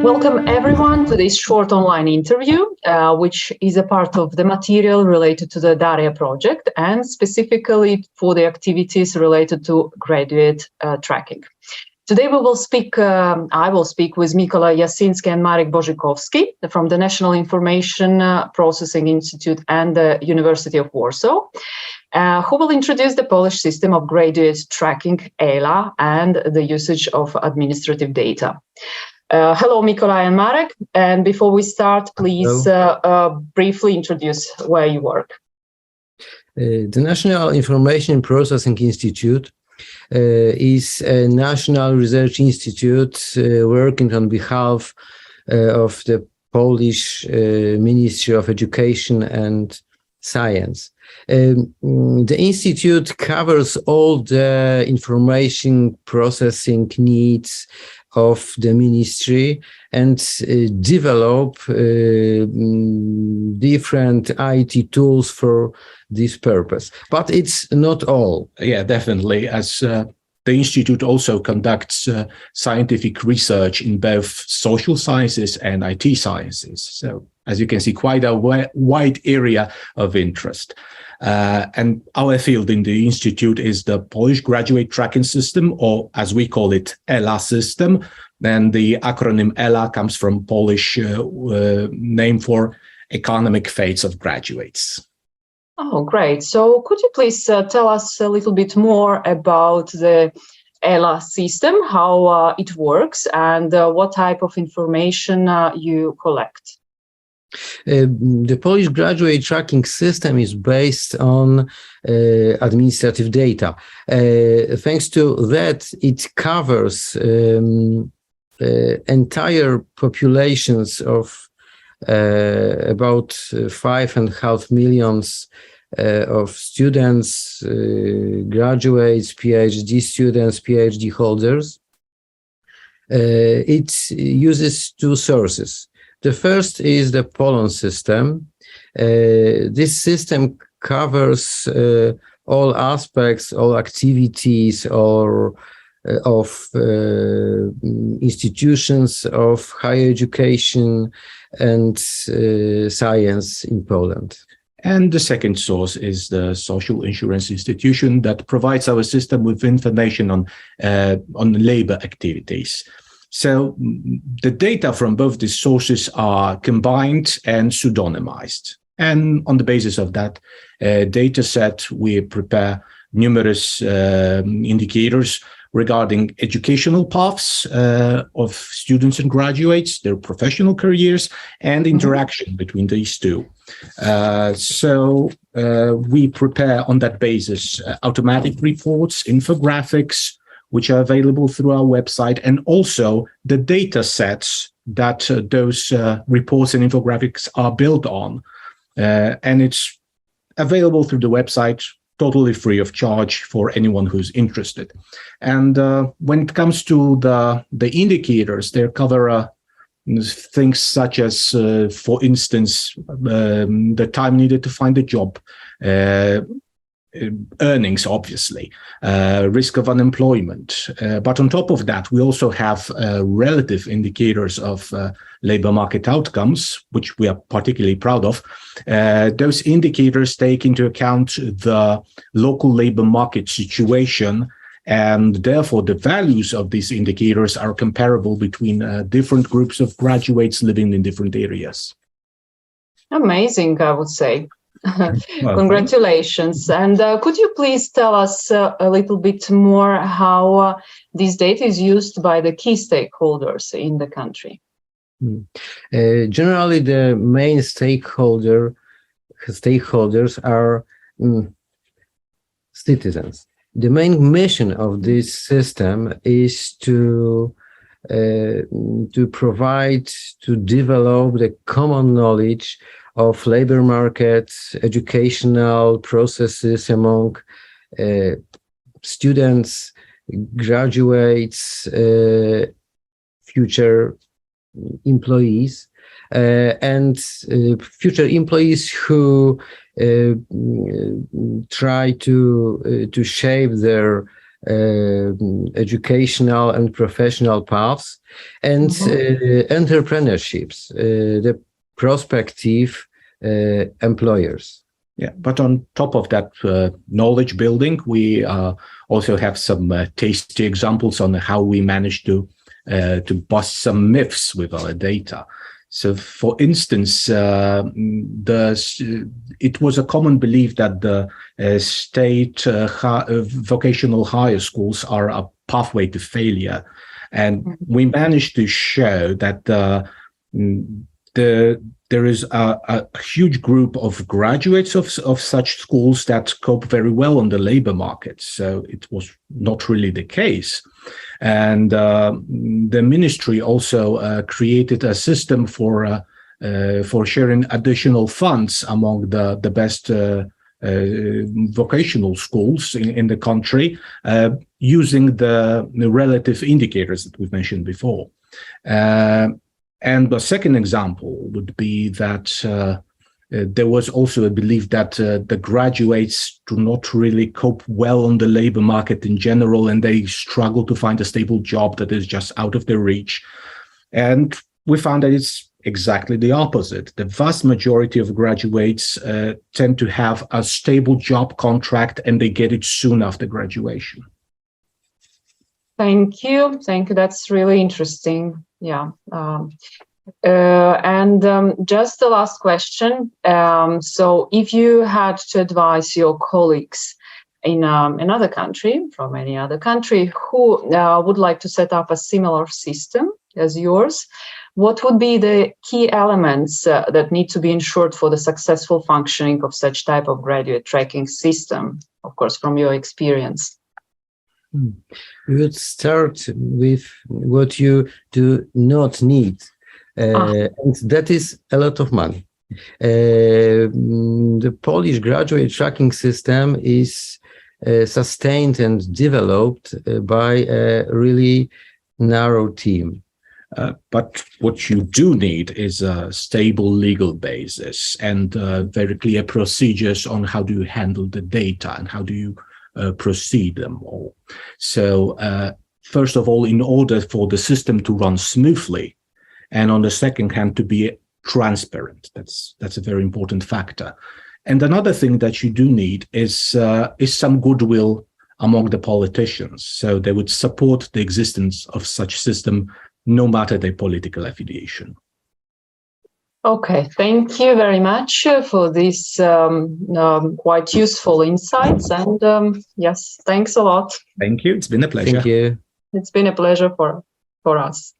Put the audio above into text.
Welcome everyone to this short online interview, which is a part of the material related to the DARIA project and specifically for the activities related to graduate tracking. Today I will speak with Mikołaj, Jasiński and Marek Bożykowski from the National Information Processing Institute and the University of Warsaw, who will introduce the Polish system of graduate tracking, ELA, and the usage of administrative data. Hello, Mikołaj and Marek. And before we start, please briefly introduce where you work. The National Information Processing Institute is a national research institute working on behalf of the Polish Ministry of Education and Science. The institute covers all the information processing needs of the ministry and develop different IT tools for this purpose. But it's not all. Yeah, definitely. As the institute also conducts scientific research in both social sciences and IT sciences. So, as you can see, quite a wide area of interest. And our field in the institute is the Polish Graduate Tracking System, or as we call it, ELA system. And the acronym ELA comes from Polish name for economic fates of graduates. Oh, great. So could you please tell us a little bit more about the ELA system, how it works, and what type of information you collect? The Polish graduate tracking system is based on administrative data. Thanks to that, it covers entire populations of about 5.5 million of students, graduates, PhD students, PhD holders. It uses two sources. The first is the Polon system. This system covers all aspects, all activities of institutions of higher education and science in Poland. And the second source is the social insurance institution that provides our system with information on labor activities. So the data from both these sources are combined and pseudonymized. And on the basis of that data set, we prepare numerous indicators regarding educational paths of students and graduates, their professional careers, and interaction between these two. So we prepare on that basis automatic reports, infographics, which are available through our website, and also the data sets that those reports and infographics are built on. And it's available through the website, totally free of charge for anyone who's interested. And when it comes to the indicators, they cover things such as, for instance, the time needed to find a job, earnings, obviously, risk of unemployment. But on top of that, we also have relative indicators of labor market outcomes, which we are particularly proud of. Those indicators take into account the local labor market situation, and therefore the values of these indicators are comparable between different groups of graduates living in different areas. Amazing, I would say. Well, congratulations. And could you please tell us a little bit more how this data is used by the key stakeholders in the country? Generally, the main stakeholders are citizens. The main mission of this system is to provide, to develop the common knowledge of labor markets, educational processes among students, graduates, future employees, and future employees who try to shape their educational and professional paths, and entrepreneurships, the prospective employers. Yeah, but on top of that knowledge building, we also have some tasty examples on how we managed to bust some myths with our data. So, for instance, it was a common belief that the state vocational higher schools are a pathway to failure, and we managed to show that there is a huge group of graduates of such schools that cope very well on the labor market. So it was not really the case. And the ministry also created a system for sharing additional funds among the best vocational schools in the country, using the relative indicators that we've mentioned before. And the second example would be that there was also a belief that the graduates do not really cope well on the labor market in general, and they struggle to find a stable job that is just out of their reach. And we found that it's exactly the opposite. The vast majority of graduates tend to have a stable job contract, and they get it soon after graduation. Thank you. Thank you. That's really interesting. Yeah. Just the last question. So if you had to advise your colleagues in another country, from any other country, who would like to set up a similar system as yours, what would be the key elements that need to be ensured for the successful functioning of such type of graduate tracking system, of course, from your experience? We would start with what you do not need, and that is a lot of money. The Polish graduate tracking system is sustained and developed by a really narrow team. But what you do need is a stable legal basis and very clear procedures on how do you handle the data and how do you proceed them all. So first of all, in order for the system to run smoothly, and on the second hand, to be transparent, that's a very important factor. And another thing that you do need is some goodwill among the politicians, so they would support the existence of such system, no matter their political affiliation. Okay, thank you very much for these quite useful insights. And yes, thanks a lot. Thank you. It's been a pleasure. Thank you. It's been a pleasure for us.